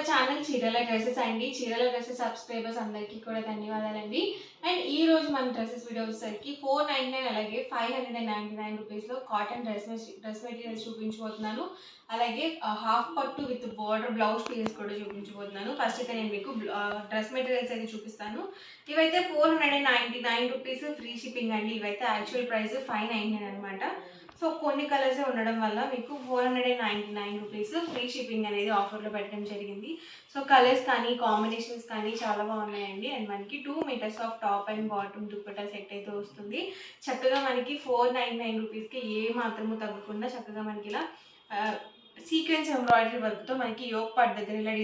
Our channel చీరల dresses అండి. చీరల డ్రెస్సెస్ సబ్స్క్రైబర్స్ అందరికీ కూడా ధన్యవాదాలండి. అండ్ ఈ రోజు మన డ్రెస్సెస్ వీడియో వచ్చేసరికి 499 అలాగే 599 రూపీస్లో కాటన్ డ్రెస్ మెటీరియల్స్ చూపించబోతున్నాను. అలాగే హాఫ్ పట్టు విత్ బోర్డర్ బ్లౌజ్ పీసెస్ కూడా చూపించబోతున్నాను. ఫస్ట్ అయితే నేను మీకు డ్రెస్ మెటీరియల్స్ అయితే చూపిస్తాను. ఇవైతే 499 రూపీస్ ఫ్రీ షిప్పింగ్ అండి. ఇవైతే యాక్చువల్ ప్రైస్ 599 అనమాట. సో కొన్ని కలర్సే ఉండడం వల్ల మీకు 499 రూపీస్ ఫ్రీ షిప్పింగ్ అనేది ఆఫర్లో పెట్టడం జరిగింది. సో కలర్స్ కానీ కాంబినేషన్స్ కానీ చాలా బాగున్నాయండి. అండ్ మనకి 2 meters of top and bottom dupatta set అయితే వస్తుంది. చక్కగా మనకి 499 రూపీస్కి ఏ మాత్రము తగ్గకుండా చక్కగా మనకి ఇలా సీక్వెన్స్ ఎంబ్రాయిడరీ వర్క్తో మనకి యోక్ పార్ట్ దగ్గర ఇలా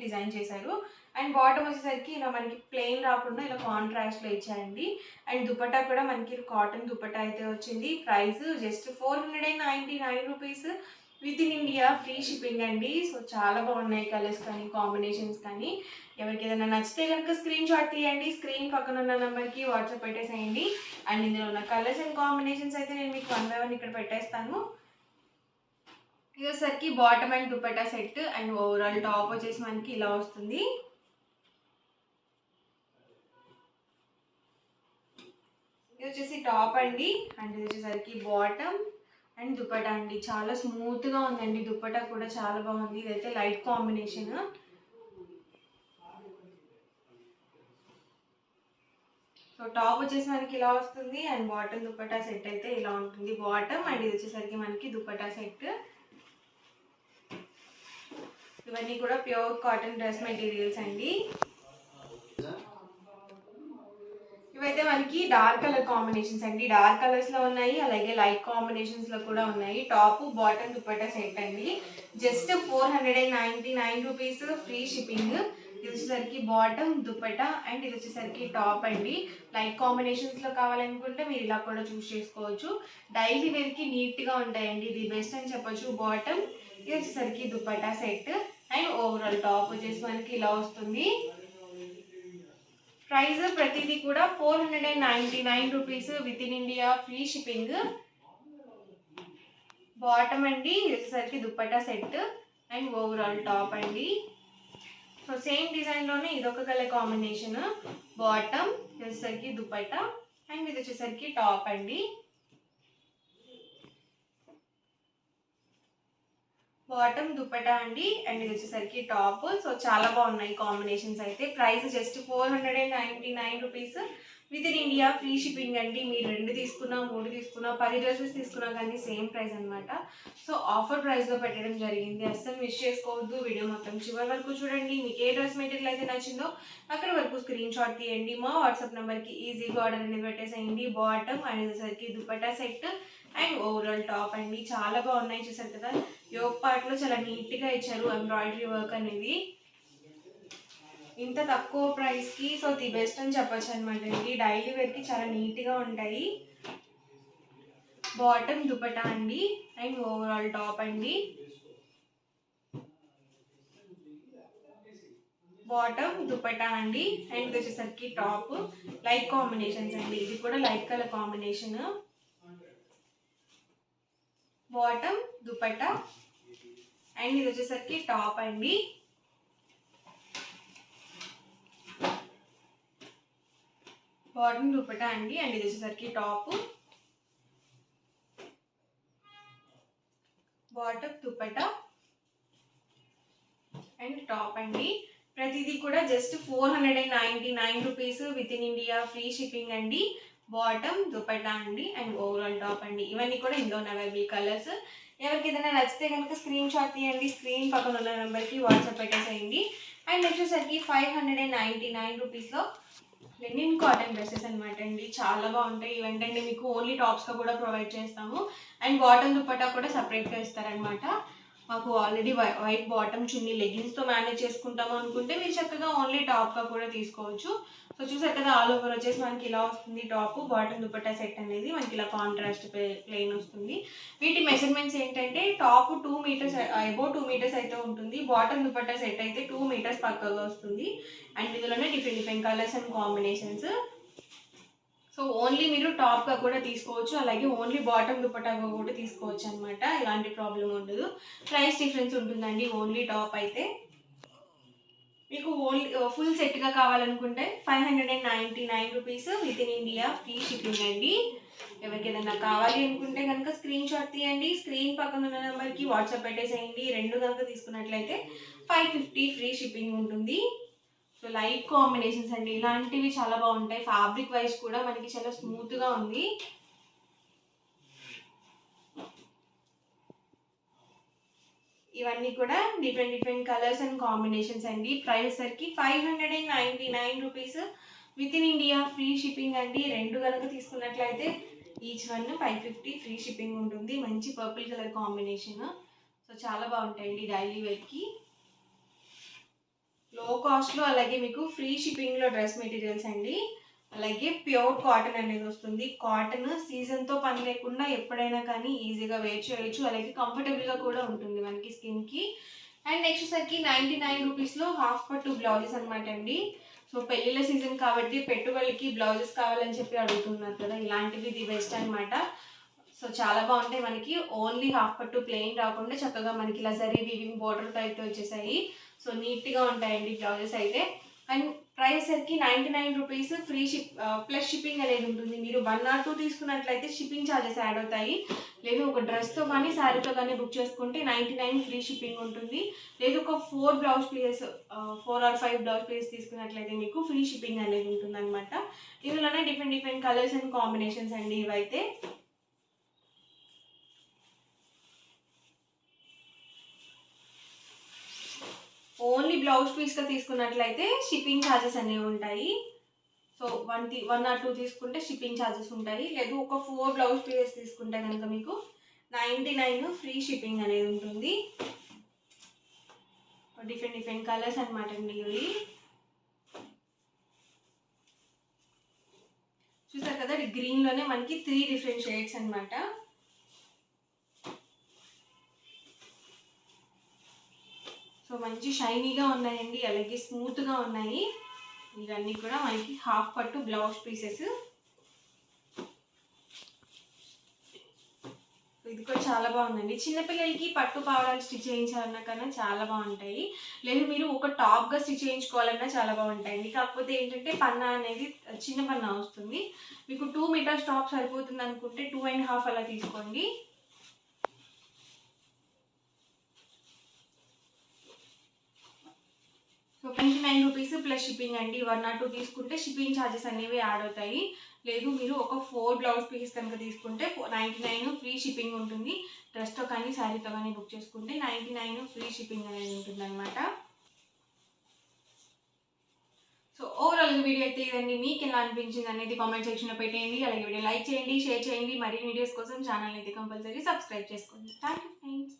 డిజైన్ చేశారు. అండ్ బాటమ్ వచ్చేసరికి ఇలా మనకి ప్లెయిన్ రాకుండా ఇలా కాంట్రాస్ట్లో ఇచ్చారండి. అండ్ దుపట్టా కూడా మనకి కాటన్ దుపట్టా అయితే వచ్చింది. Price just 499 rupees with in India free shipping అండి. సో చాలా బాగున్నాయి కలర్స్ కానీ కాంబినేషన్స్ కానీ. ఎవరికి ఏదైనా నచ్చితే కనుక స్క్రీన్ షాట్ తీయండి. స్క్రీన్ పక్కన ఉన్న నెంబర్కి వాట్సాప్ పెట్టేసేయండి. అండ్ ఇందులో ఉన్న కలర్స్ అండ్ కాంబినేషన్స్ అయితే నేను మీకు 1 by 1 ఇక్కడ పెట్టేస్తాను. ఇది వచ్చేసరికి bottom and dupatta set. And overall top వచ్చేసి మనకి ఇలా వస్తుంది. ఇది వచ్చేసి టాప్ అండి. అండ్ ఇది వచ్చేసరికి బాటమ్ అండ్ దుపట్టా అండి. చాలా స్మూత్గా ఉందండి. దుపట్టా కూడా చాలా బాగుంది. ఇదైతే లైట్ కాంబినేషన్. సో టాప్ వచ్చేసి మనకి ఇలా వస్తుంది. అండ్ బాటమ్ దుపట్టా సెట్ అయితే ఇలా ఉంటుంది బాటమ్. అండ్ ఇది వచ్చేసరికి మనకి దుపట్టా సెట్. ఇవన్నీ కూడా ప్యూర్ కాటన్ డ్రెస్ మెటీరియల్స్ అండి. ఇవైతే మనకి డార్క్ కలర్ కాంబినేషన్స్ అండి. డార్క్ కలర్స్లో ఉన్నాయి, అలాగే లైట్ కాంబినేషన్స్లో కూడా ఉన్నాయి. టాప్ బాటమ్ దుపట్టా సెట్ అండి. Just 499 rupees free shipping. ఇది వచ్చేసరికి బాటమ్ దుపట్టా అండ్ ఇది వచ్చేసరికి టాప్ అండి. లైట్ కాంబినేషన్స్లో కావాలనుకుంటే మీరు ఇలా కూడా చూస్ చేసుకోవచ్చు. డైలీ వేర్కి నీట్గా ఉంటాయండి. ఇది బెస్ట్ అని చెప్పొచ్చు. బాటమ్, ఇది వచ్చేసరికి dupatta set. And overall top వచ్చేసి మనకి ఇలా వస్తుంది. ప్రైస్ ప్రతిదీ కూడా 499 rupees with in India free shipping. Bottom అండి, ఇది వచ్చేసరికి dupatta set and overall top అండి. సో సేమ్ డిజైన్లోనే ఇదొక కలర్ కాంబినేషన్. బాటమ్, ఇది వచ్చేసరికి దుపట్టా అండ్ ఇది వచ్చేసరికి టాప్ అండి. బాటమ్ దుపట్టా అండి అండ్ ఇది వచ్చేసరికి టాప్. సో చాలా బాగున్నాయి కాంబినేషన్స్ అయితే. Price just 499 rupees with in India free shipping అండి. మీరు 2 తీసుకున్నా 3 తీసుకున్నా 10 డ్రెస్సెస్ తీసుకున్నా కానీ సేమ్ ప్రైస్ అనమాట. సో ఆఫర్ ప్రైస్లో పెట్టడం జరిగింది. అస్సలు మిస్ చేసుకోవద్దు. వీడియో మొత్తం చివరి వరకు చూడండి. మీకు ఏ డ్రెస్ మెటీరియల్ అయితే నచ్చిందో అక్కడ వరకు స్క్రీన్ షాట్ తీయండి. మా వాట్సాప్ నెంబర్కి ఈజీగా ఆర్డర్ అనేది పెట్టేసేయండి. బాటమ్ అండ్ వచ్చేసరికి dupatta set and overall top అండి. చాలా బాగున్నాయి. చూసారు కదా, యోక్ పార్ట్లో చాలా నీట్గా ఇచ్చారు ఎంబ్రాయిడరీ వర్క్ అనేది. ఇంత తక్కువ ప్రైస్కి సో ది బెస్ట్ అని చెప్పచ్చు అనమాట. ఇది డైలీ వేర్కి చాలా నీట్గా ఉంటాయి. బాటమ్ దుపట్టా అండి అండ్ ఓవరాల్ టాప్ అండి. బాటమ్ దుపట్టా అండి అండ్ ఇది వచ్చేసరికి టాప్. లైట్ కాంబినేషన్స్ అండి. ఇది కూడా light colour combination. Bottom dupatta and ఇది వచ్చేసరికి టాప్ అండి. బాటమ్ దుపట్టా అండి అండ్ ఇది వచ్చేసరికి top. Bottom dupatta and top అండి. ప్రతిదీ కూడా just 499 rupees with in India free shipping అండి. బాటమ్ దుపట్టా అండి అండ్ ఓవరాల్ టాప్ అండి. ఇవన్నీ కూడా ఇందులో అవైలబుల్ కలర్స్. ఎవరికి ఏదైనా నచ్చితే కనుక స్క్రీన్ షాట్ తీయండి. స్క్రీన్ పక్కన ఉన్న నెంబర్కి వాట్సాప్ పెట్టేసేయండి. అండ్ వచ్చేసరికి 599 రూపీస్లో లెనిన్ కాటన్ డ్రెస్సెస్ అనమాట అండి. చాలా బాగుంటాయి. ఇవేంటంటే మీకు ఓన్లీ టాప్స్గా కూడా ప్రొవైడ్ చేస్తాము. అండ్ బాటమ్ దుపట్టా కూడా సపరేట్గా ఇస్తారనమాట. మాకు ఆల్రెడీ వైట్ బాటమ్ చున్నీ లెగిన్స్తో మేనేజ్ చేసుకుంటాము అనుకుంటే మీరు చక్కగా ఓన్లీ టాప్గా కూడా తీసుకోవచ్చు. సో చూసారు కదా, ఆల్ ఓవర్ వచ్చేసి మనకి ఇలా వస్తుంది టాప్. బాటమ్ దుపట్టా సెట్ అనేది మనకి ఇలా కాంట్రాస్ట్ ప్లెయిన్ వస్తుంది. వీటి మెజర్మెంట్స్ ఏంటంటే టాప్ 2 మీటర్స్ అబౌవ్ 2 మీటర్స్ అయితే ఉంటుంది. బాటమ్ దుపట్టా సెట్ అయితే 2 మీటర్స్ పక్కగా వస్తుంది. అండ్ ఇందులోనే different colours and combinations. So only మీరు టాప్గా కూడా తీసుకోవచ్చు, అలాగే ఓన్లీ బాటమ్ దుపట్టాగా కూడా తీసుకోవచ్చు అనమాట. ఎలాంటి ప్రాబ్లం ఉండదు. ప్రైస్ డిఫరెన్స్ ఉంటుందండి ఓన్లీ టాప్ అయితే. మీకు ఓన్లీ ఫుల్ సెట్గా కావాలనుకుంటే 599 rupees with in India free shipping అండి. ఎవరికి ఏదైనా కావాలి అనుకుంటే కనుక స్క్రీన్ షాట్ తీయండి, స్క్రీన్ పక్కన ఉన్న నెంబర్కి వాట్సాప్ పెట్టేసేయండి. రెండు కనుక తీసుకున్నట్లయితే 550 ఫ్రీ షిప్పింగ్ ఉంటుంది. సో లైట్ కాంబినేషన్స్ అండి, ఇలాంటివి చాలా బాగుంటాయి. ఫ్యాబ్రిక్ వైజ్ కూడా మనకి చాలా స్మూత్గా ఉంది. ఇవన్నీ కూడా డిఫరెంట్ కలర్స్ అండ్ కాంబినేషన్స్ అండి. ప్రైస్ సరికి 599 rupees with in India free shipping అండి. రెండు కనుక తీసుకున్నట్లయితే ఈచ్ వన్ 550 ఫ్రీ షిప్పింగ్ ఉంటుంది. మంచి పర్పుల్ కలర్ కాంబినేషన్. సో చాలా బాగుంటాయండి డైలీ వేర్కి, లో కాస్ట్లో. అలాగే మీకు ఫ్రీ షిప్పింగ్లో డ్రెస్ మెటీరియల్స్ అండి. అలాగే ప్యూర్ కాటన్ అనేది వస్తుంది. కాటన్ సీజన్తో పని లేకుండా ఎప్పుడైనా కానీ ఈజీగా వేర్ చేయొచ్చు. అలాగే కంఫర్టబుల్గా కూడా ఉంటుంది మనకి స్కిన్కి. అండ్ నెక్స్ట్ సరికి 99 రూపీస్లో హాఫ్ పట్టు బ్లౌజెస్ అనమాట అండి. సో పెళ్ళిళ్ళ సీజన్ కాబట్టి పెట్టుబడికి బ్లౌజెస్ కావాలని చెప్పి అడుగుతున్నారు కదా, ఇలాంటివి ఇది బెస్ట్ అనమాట. సో చాలా బాగుంటాయి. మనకి ఓన్లీ హాఫ్ పట్టు ప్లెయిన్ రాకుండా చక్కగా మనకి ఇలా జరీ వీవింగ్ బోర్డర్ టైప్తో వచ్చేసాయి. సో నీట్గా ఉంటాయండి బ్లౌజెస్ అయితే. అండ్ ప్రైస్ సరికి 99 రూపీస్ ఫ్రీ ప్లస్ షిప్పింగ్ అనేది ఉంటుంది. మీరు 1 or 2 తీసుకున్నట్లయితే షిప్పింగ్ ఛార్జెస్ యాడ్ అవుతాయి. లేదు ఒక డ్రెస్తో కానీ శారీతో కానీ బుక్ చేసుకుంటే 99 ఫ్రీ షిప్పింగ్ ఉంటుంది. లేదు ఒక 4 or 5 బ్లౌజ్ పీసెస్ తీసుకున్నట్లయితే మీకు ఫ్రీ షిప్పింగ్ అనేది ఉంటుంది అనమాట. ఇందులోనే డిఫరెంట్ కలర్స్ అండ్ కాంబినేషన్స్ అండి ఇవైతే. ఓన్లీ బ్లౌజ్ పీస్గా తీసుకున్నట్లయితే షిప్పింగ్ ఛార్జెస్ అనేవి ఉంటాయి. సో 1 or 2 తీసుకుంటే షిప్పింగ్ ఛార్జెస్ ఉంటాయి. లేదు ఒక 4 బ్లౌజ్ పీసెస్ తీసుకుంటే కనుక మీకు 99 ఫ్రీ షిప్పింగ్ అనేది ఉంటుంది. డిఫరెంట్ కలర్స్ అనమాట అండి ఇవి. చూసారు కదా, గ్రీన్లోనే మనకి 3 డిఫరెంట్ షేడ్స్ అనమాట. సో మంచి షైనీగా ఉన్నాయండి, అలాగే స్మూత్గా ఉన్నాయి. ఇవన్నీ కూడా మనకి హాఫ్ పట్టు బ్లౌజ్ పీసెస్. ఇది కూడా చాలా బాగుందండి. చిన్నపిల్లలకి పట్టు పావడాలు స్టిచ్ చేయించాలన్నా కన్నా చాలా బాగుంటాయి. లేదు మీరు ఒక టాప్గా స్టిచ్ చేయించుకోవాలన్నా చాలా బాగుంటాయండి. కాకపోతే ఏంటంటే పన్నా అనేది చిన్న పన్నా వస్తుంది. మీకు 2 మీటర్స్ టాప్ సరిపోతుంది అనుకుంటే 2.5 అలా తీసుకోండి. సో 99 రూపీస్ ప్లస్ షిప్పింగ్ అండి. 1 or 2 తీసుకుంటే షిప్పింగ్ ఛార్జెస్ అనేవి యాడ్ అవుతాయి. లేదు మీరు ఒక 4 బ్లౌజ్ పీసెస్ కనుక తీసుకుంటే 99 ఫ్రీ షిప్పింగ్ ఉంటుంది. డ్రెస్తో కానీ శారీతో కానీ బుక్ చేసుకుంటే 99 ఫ్రీ షిప్పింగ్ అనేది ఉంటుంది అనమాట. సో ఓవరాల్ వీడియో అయితే ఇదండి. మీకు ఎలా అనిపించింది అనేది కామెంట్ సెక్షన్లో పెట్టేయండి. అలాగే వీడియో లైక్ చేయండి, షేర్ చేయండి. మరిన్ని వీడియోస్ కోసం ఛానల్ అయితే కంపల్సరీ సబ్స్క్రైబ్ చేసుకోండి. Thank you friends.